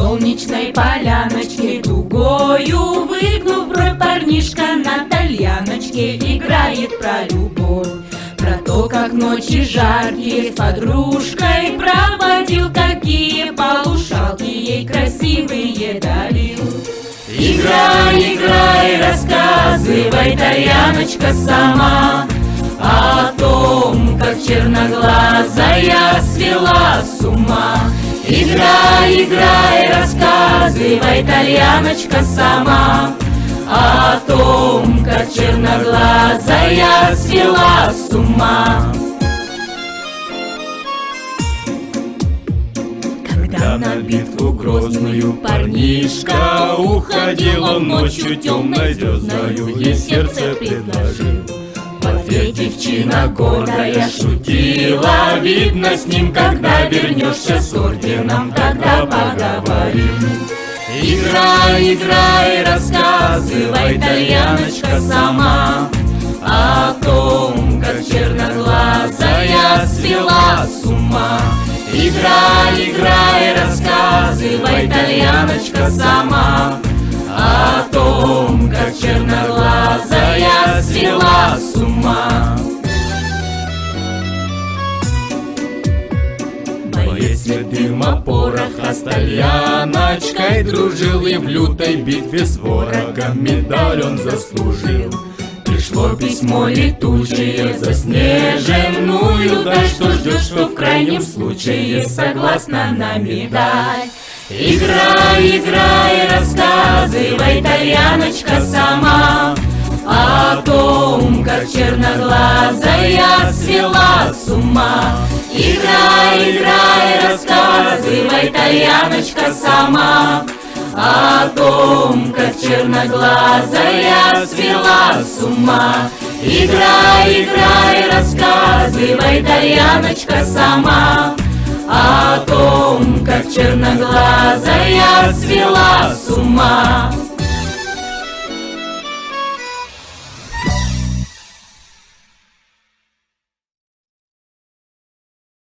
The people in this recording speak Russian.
солнечной поляночке, дугою выгнув бровь, парнишка на тальяночке играет про любовь, про то, как ночи жаркие с подружкой проводил, какие полушалки ей красивые дарил. Играй, играй, рассказывай, тальяночка, сама о том, как черноглазая свела с ума. Играй, играй, рассказывай, тальяночка, сама о том, как черноглазая свела с ума. Когда на битву грозную парнишка уходил, он ночью темной звездною ей сердце предложил. В ответе девчина гордая шутила: видно, с ним, когда вернешься с орденом, тогда поговорим. Играй, играй, рассказывай, тальяночка, сама о том, как черноглазая свела с ума. Играй, играй, рассказывай, тальяночка, сама о том, как черноглазая свела с ума. Боец дыма пороха с тальяночкой дружил, и в лютой битве с ворогом медаль он заслужил. Пришло письмо летучее, заснеженную даль, что ждет, что в крайнем случае согласна на медаль. Играй, играй, рассказывай, тальяночка, сама о том, как черноглазая свела с ума. Играй, играй, рассказывай, тальяночка, сама о том, как черноглазая свела с ума. Играй, играй, рассказывай, тальяночка, сама о том, как черноглазая свела с ума.